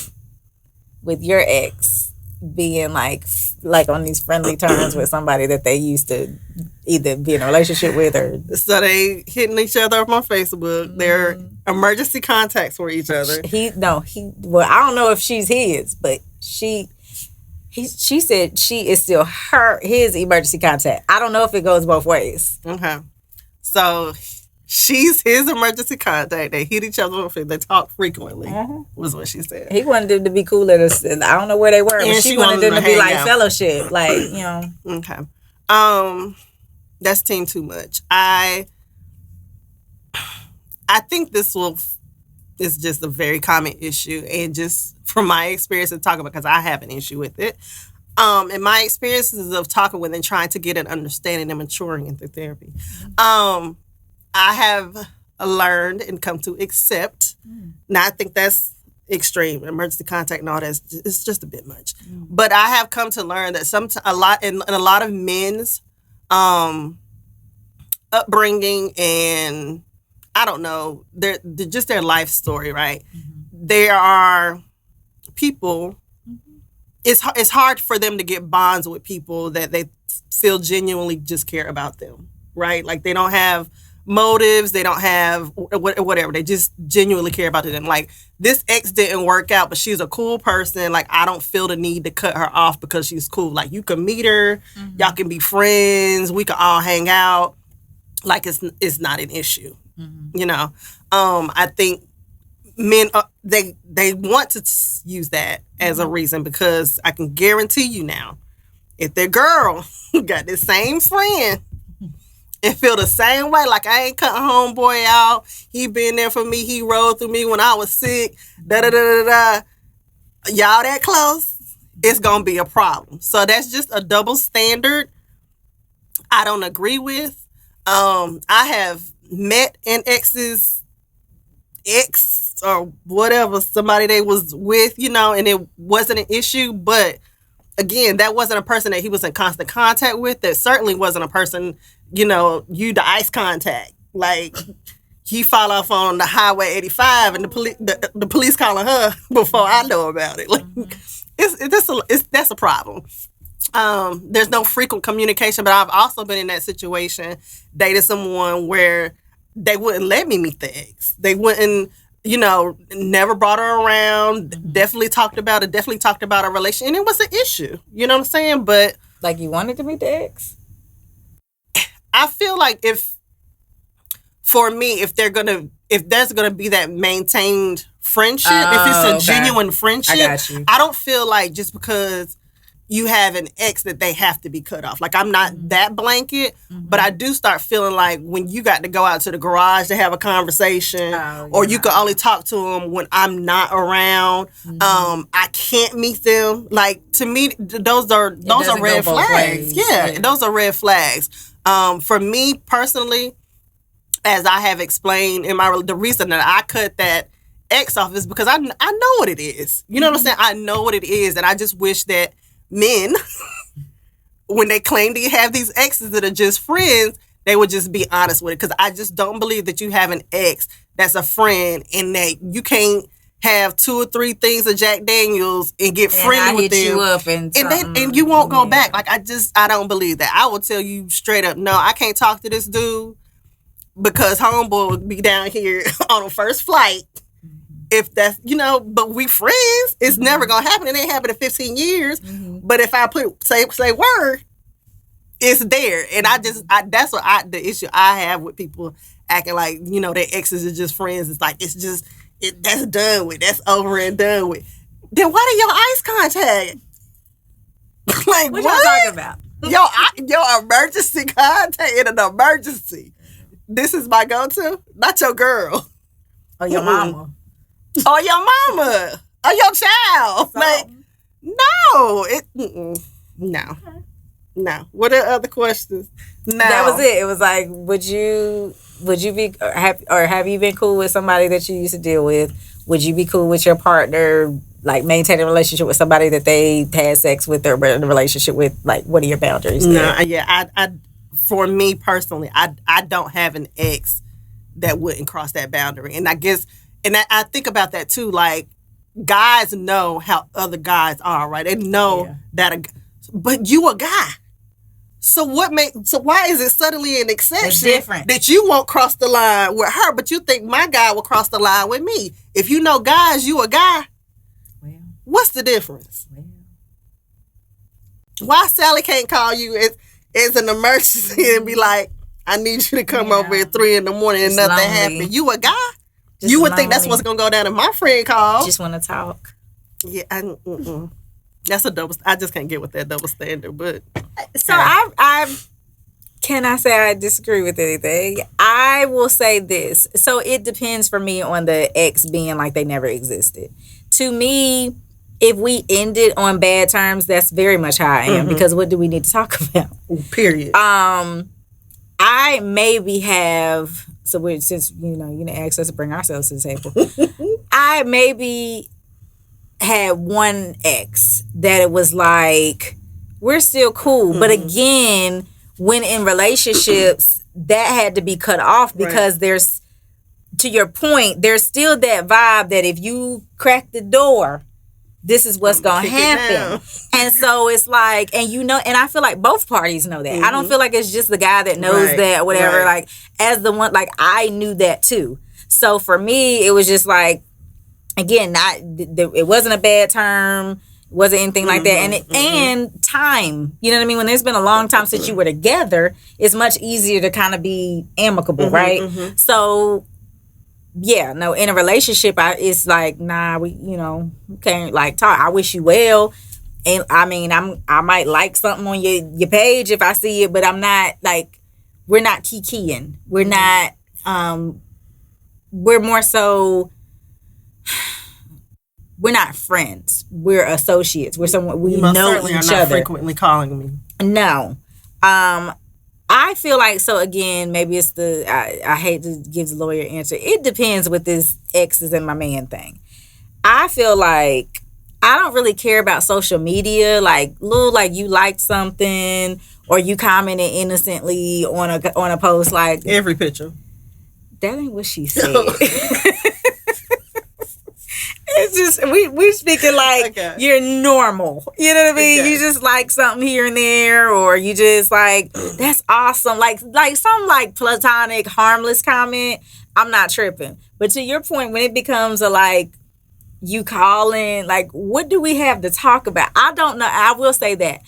[SPEAKER 2] with your ex being like on these friendly terms with somebody that they used to either be in a relationship with, or
[SPEAKER 1] so they hitting each other up on Facebook? They're emergency contacts for each other.
[SPEAKER 2] Well, I don't know if she's his, but she said she is still his emergency contact. I don't know if it goes both ways.
[SPEAKER 1] Okay. So she's his emergency contact. They hit each other. They talk frequently, was what she said.
[SPEAKER 2] He wanted them to be cool at us. I don't know where they were, but she wanted them to be like fellowship. Like,
[SPEAKER 1] Okay. That's team too much. I think this is just a very common issue, and just from my experience and talking about, because I have an issue with it. In my experiences of talking with and trying to get an understanding and maturing into therapy, I have learned and come to accept. Now, I think that's extreme. Emergency contact and all that is just a bit much. But I have come to learn that a lot of men's upbringing, and I don't know, they're just their life story, right? There are people. It's hard for them to get bonds with people that they feel genuinely just care about them, right? Like, they don't have motives, they don't have whatever, they just genuinely care about them. Like, this ex didn't work out, but she's a cool person. Like, I don't feel the need to cut her off because she's cool. Like, you can meet her, y'all can be friends, we can all hang out. Like, it's not an issue, I think men, they want to use that as a reason, because I can guarantee you now, If that girl got the same friend and feel the same way, like I ain't cutting homeboy out, he been there for me, he rode through me when I was sick, da-da-da-da-da, y'all that close, it's going to be a problem. So that's just a double standard I don't agree with. I have met an ex's ex or whatever, somebody they was with, and it wasn't an issue. But again, that wasn't a person that he was in constant contact with. That certainly wasn't a person, you the ice contact. Like, he fall off on the highway 85 and the police calling her before I know about it. Like, that's a problem. There's no frequent communication, but I've also been in that situation, dated someone where they wouldn't let me meet the ex. They wouldn't, never brought her around, definitely talked about it, definitely talked about a relation, and it was an issue. You know what I'm saying? But
[SPEAKER 2] like, you wanted to meet the ex?
[SPEAKER 1] I feel like if there's gonna be that maintained friendship, if it's a genuine friendship, I don't feel like just because you have an ex that they have to be cut off. Like, I'm not that blanket, but I do start feeling like when you got to go out to the garage to have a conversation, or you can only talk to them when I'm not around. I can't meet them. Like, to me, those are red flags. Yeah, those are red flags. For me personally, as I have explained the reason that I cut that ex off is because I know what it is. You know what I'm saying? I know what it is, and I just wish that men, when they claim to have these exes that are just friends, they would just be honest with it. Because I just don't believe that you have an ex that's a friend and that you can't have 2 or 3 things of Jack Daniels and get friendly with them.
[SPEAKER 2] You up
[SPEAKER 1] and you won't go back. Like, I don't believe that. I will tell you straight up, no, I can't talk to this dude because homeboy would be down here on a first flight. If that's, but we friends, it's never going to happen. It ain't happened in 15 years. But if I say word, it's there. And that's the issue I have with people acting like, their exes are just friends. It's like, that's done with. That's over and done with. Then why do your ice contact? Like, what
[SPEAKER 2] y'all talking about?
[SPEAKER 1] Your emergency contact in an emergency. This is my go-to. Not your girl.
[SPEAKER 2] Or your mama.
[SPEAKER 1] Or your mama. Or your child. So, like, no. What are other questions? No.
[SPEAKER 2] That was it. It was like, would you be, have you been cool with somebody that you used to deal with? Would you be cool with your partner, like, maintaining a relationship with somebody that they had sex with or in a relationship with? Like, what are your boundaries there?
[SPEAKER 1] No, yeah, for me personally, I don't have an ex that wouldn't cross that boundary. And I guess, I think about that too, like, guys know how other guys are, right? They know but you a guy. So why is it suddenly an exception that you won't cross the line with her, but you think my guy will cross the line with me? If you know guys, you a guy. Well, what's the difference? Well, why Sally can't call you as an emergency and be like, I need you to come over at 3 a.m. and nothing happened? You a guy? Just you would think that's what's gonna go down in my friend call.
[SPEAKER 2] Just want to talk.
[SPEAKER 1] Yeah, that's a double. I just can't get with that double standard. But
[SPEAKER 2] so I can I say I disagree with anything? I will say this. So it depends for me on the ex being like they never existed. To me, if we ended on bad terms, that's very much how I am. Because what do we need to talk about?
[SPEAKER 1] Period.
[SPEAKER 2] I maybe have. So since you didn't ask us to bring ourselves to the table, I maybe had one ex that it was like we're still cool, but again, when in relationships, that had to be cut off because there's, to your point, there's still that vibe that if you crack the door, this is what's gonna happen. And so it's like, and I feel like both parties know that. I don't feel like it's just the guy that knows that or whatever. Like, as the one, like, I knew that too. So for me, it was just like, again, it wasn't a bad term, wasn't anything like that. And time, you know what I mean? When there's been a long time since you were together, it's much easier to kind of be amicable, right? So yeah, no, in a relationship, it's like, nah, we can't like talk. I wish you well. And I mean, I might like something on your page if I see it, but I'm not like, we're not kikiing. We're not. We're more so. We're not friends. We're associates. We're someone we know each other. Not
[SPEAKER 1] frequently calling me.
[SPEAKER 2] No. I feel like, so again, maybe it's I hate to give the lawyer answer. It depends with this exes and my man thing. I feel like I don't really care about social media. Like, like you liked something or you commented innocently on a post, like
[SPEAKER 1] every picture.
[SPEAKER 2] That ain't what she said. It's just we speaking like you're normal. You know what I mean? Okay. You just like something here and there, or you just like, that's awesome. Like some like platonic, harmless comment. I'm not tripping. But to your point, when it becomes a like you calling, like, what do we have to talk about? I don't know. I will say that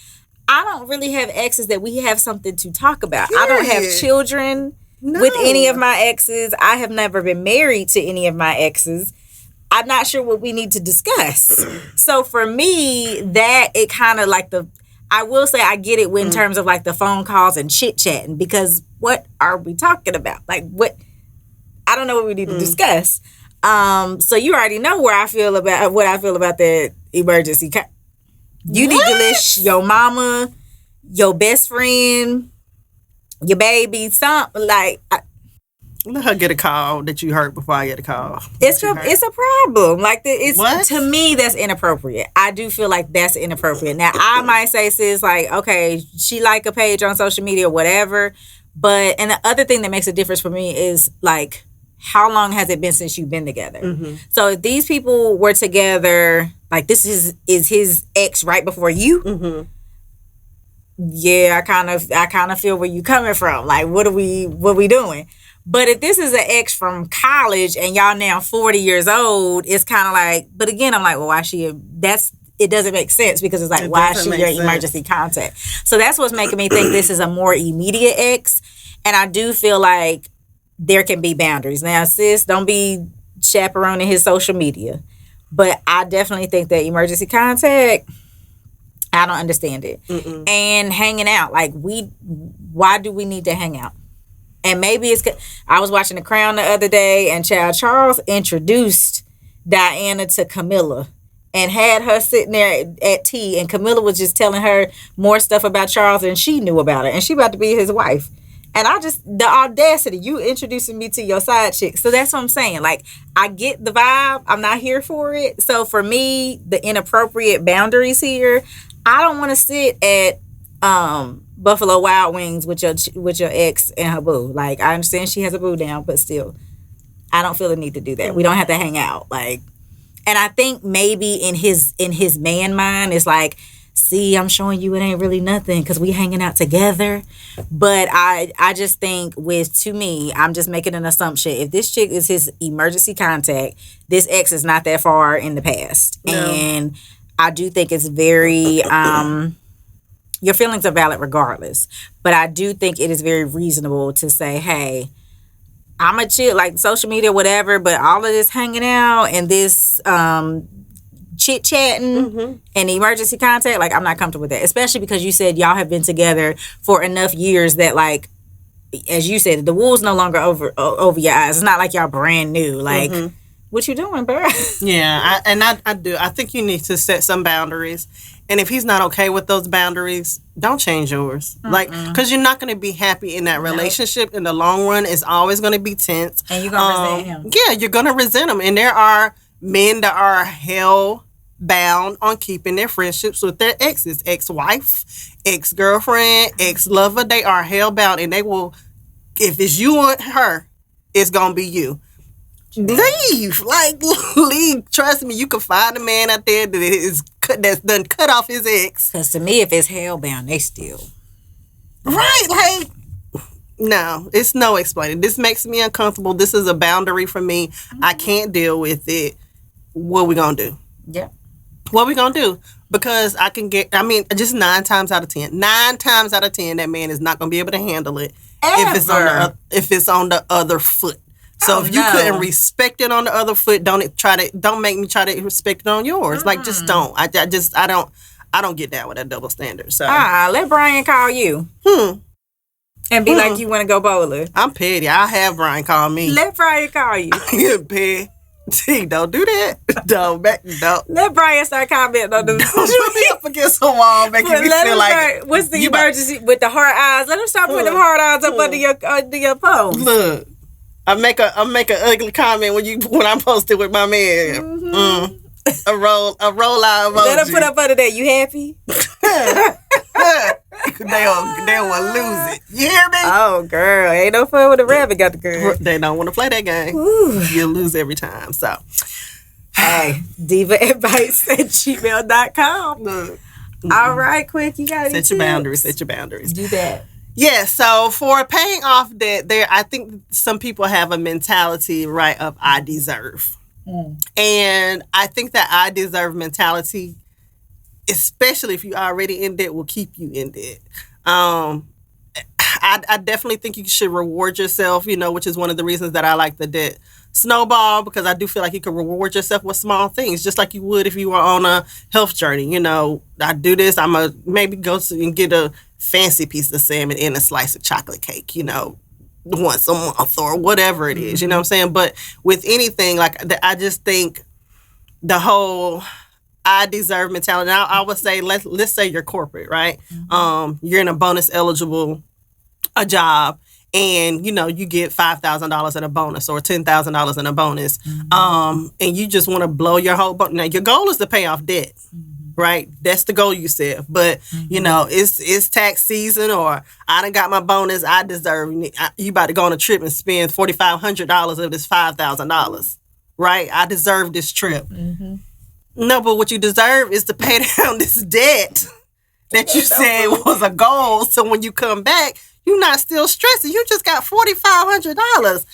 [SPEAKER 2] I don't really have exes that we have something to talk about. Period. I don't have children with any of my exes. I have never been married to any of my exes. I'm not sure what we need to discuss. So for me, that it kind of like I will say I get it in terms of like the phone calls and chit chatting, because what are we talking about? Like I don't know what we need to discuss. So you already know what I feel about that emergency. You need to list your mama, your best friend, your baby, something like.
[SPEAKER 1] Let her get a call that you heard before I get a call.
[SPEAKER 2] It's a problem. Like, to me, that's inappropriate. I do feel like that's inappropriate. Now, I might say, sis, like, okay, she like a page on social media or whatever. But, and the other thing that makes a difference for me is, like, how long has it been since you've been together? Mm-hmm. So if these people were together, like, this is his ex right before you. Mm-hmm. Yeah, I kind of feel where you coming from. Like, what we doing? But if this is an ex from college and y'all now 40 years old, it's kind of like, but again, I'm like, well, why it doesn't make sense, because it's like, why is she your emergency contact? So that's what's making me think this is a more immediate ex. And I do feel like there can be boundaries. Now, sis, don't be chaperoning his social media. But I definitely think that emergency contact, I don't understand it. Mm-mm. And hanging out, like why do we need to hang out? And maybe I was watching The Crown the other day, and Charles introduced Diana to Camilla and had her sitting there at tea, and Camilla was just telling her more stuff about Charles than she knew about it, and she about to be his wife. And the audacity, you introducing me to your side chick. So that's what I'm saying. Like, I get the vibe. I'm not here for it. So for me, the inappropriate boundaries here, I don't want to sit at Buffalo Wild Wings with your ex and her boo. Like, I understand she has a boo down, but still, I don't feel the need to do that. We don't have to hang out. Like, and I think maybe in his man mind, it's like, see, I'm showing you it ain't really nothing because we hanging out together. But I just think to me, I'm just making an assumption. If this chick is his emergency contact, this ex is not that far in the past. No. And I do think it's very, your feelings are valid regardless. But I do think it is very reasonable to say, hey, I'm a chill, like social media, whatever, but all of this hanging out and this chit-chatting and emergency contact, like, I'm not comfortable with that. Especially because you said y'all have been together for enough years that, like, as you said, the wool's no longer over your eyes. It's not like y'all brand new. Like, what you doing, bro?
[SPEAKER 1] Yeah, I do. I think you need to set some boundaries. And if he's not okay with those boundaries, don't change yours. Like, because you're not going to be happy in that relationship in the long run. It's always going to be tense.
[SPEAKER 2] And you're going to resent him.
[SPEAKER 1] Yeah, you're going to resent him. And there are men that are hell bound on keeping their friendships with their exes. Ex-wife, ex-girlfriend, ex-lover. They are hell bound. And they will, if it's you or her, it's going to be you. Leave. Like, leave. Trust me, you can find a man out there that's done cut off his ex.
[SPEAKER 2] Because to me, if it's hellbound, they still.
[SPEAKER 1] Right. Like, no, it's no explaining. This makes me uncomfortable. This is a boundary for me. I can't deal with it. What we going to do?
[SPEAKER 2] Yeah.
[SPEAKER 1] What we going to do? Because just 9 times out of 10. 9 times out of 10, that man is not going to be able to handle it.
[SPEAKER 2] Ever.
[SPEAKER 1] If it's on the other foot. So if you couldn't respect it on the other foot, don't make me try to respect it on yours. Like, just don't. I I don't get down with that double standard. So
[SPEAKER 2] let Brian call you. And be like, you want to go bowling.
[SPEAKER 1] I'm petty. I have Brian call me.
[SPEAKER 2] Let Brian call you.
[SPEAKER 1] You're petty. Don't do that. Don't.
[SPEAKER 2] Let Brian start commenting on the
[SPEAKER 1] Don't put me up against the wall, making me feel like
[SPEAKER 2] what's the emergency with the hard eyes? Let him start putting them hard eyes up under your post.
[SPEAKER 1] Look, I make an ugly comment when I'm posted with my man. A roll eye emoji.
[SPEAKER 2] Let him put up under that. You happy?
[SPEAKER 1] They want to lose it. You hear me?
[SPEAKER 2] Oh, girl. Ain't no fun with a rabbit got the girl.
[SPEAKER 1] They don't want to play that game. You lose every time. So,
[SPEAKER 2] hey, divaadvice@gmail.com.
[SPEAKER 1] Look.
[SPEAKER 2] All right, quick. You got to
[SPEAKER 1] set your boundaries. Set your boundaries.
[SPEAKER 2] Do that.
[SPEAKER 1] Yeah, so for paying off debt, I think some people have a mentality, right, of I deserve. And I think that I deserve mentality, especially if you're already in debt, will keep you in debt. I definitely think you should reward yourself, which is one of the reasons that I like the debt snowball, because I do feel like you can reward yourself with small things, just like you would if you were on a health journey. I do this, I'm going to maybe go and get a fancy piece of salmon and a slice of chocolate cake, once a month or whatever it is, you know what I'm saying? But with anything, I just think the whole I deserve mentality. Now, I would say, let's say you're corporate, right? You're in a bonus eligible job, and you get $5,000 in a bonus or $10,000 in a bonus, and you just want to blow your whole bonus. Now, your goal is to pay off debt. Right, that's the goal you set. But it's tax season, or I done got my bonus. I deserve. You about to go on a trip and spend $4,500 of this $5,000. Right, I deserve this trip. No, but what you deserve is to pay down this debt that you said was a goal. So when you come back, you're not still stressing. You just got $4,500.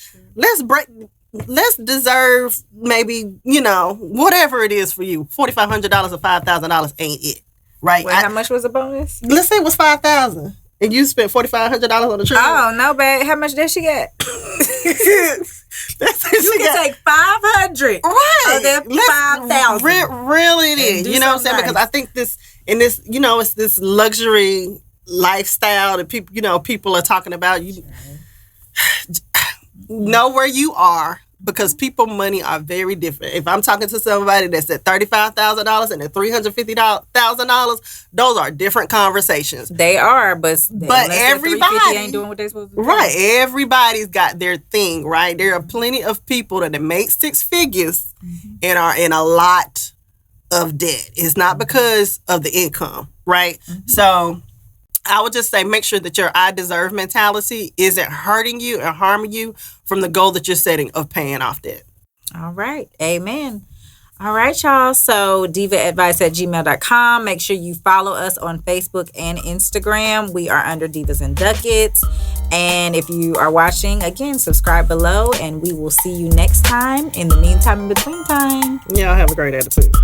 [SPEAKER 1] Let's deserve maybe, whatever it is for you. $4,500 or $5,000 ain't it, right?
[SPEAKER 2] Wait, how much was the bonus?
[SPEAKER 1] Let's say it was $5,000, and you spent $4,500 on the trip.
[SPEAKER 2] Oh, no, babe. How much did she get? You can take $500.
[SPEAKER 1] Right.
[SPEAKER 2] Of that $5,000.
[SPEAKER 1] Really it is. You know what I'm saying?
[SPEAKER 2] Nice.
[SPEAKER 1] Because I think it's this luxury lifestyle that people are talking about. You know where you are, because people money are very different. If I'm talking to somebody that's at $35,000 and at $350,000, those are different conversations.
[SPEAKER 2] They are, but
[SPEAKER 1] everybody
[SPEAKER 2] ain't doing what they're supposed to do.
[SPEAKER 1] Right. Everybody's got their thing, right? There are plenty of people that make six figures and are in a lot of debt. It's not because of the income, right? So I would just say make sure that your I deserve mentality isn't hurting you and harming you from the goal that you're setting of paying off debt.
[SPEAKER 2] All right. Amen. All right, y'all. So divaadvice@gmail.com. Make sure you follow us on Facebook and Instagram. We are under Divas and Ducats. And if you are watching, again, subscribe below, and we will see you next time. In the meantime, in between time,
[SPEAKER 1] y'all have a great attitude.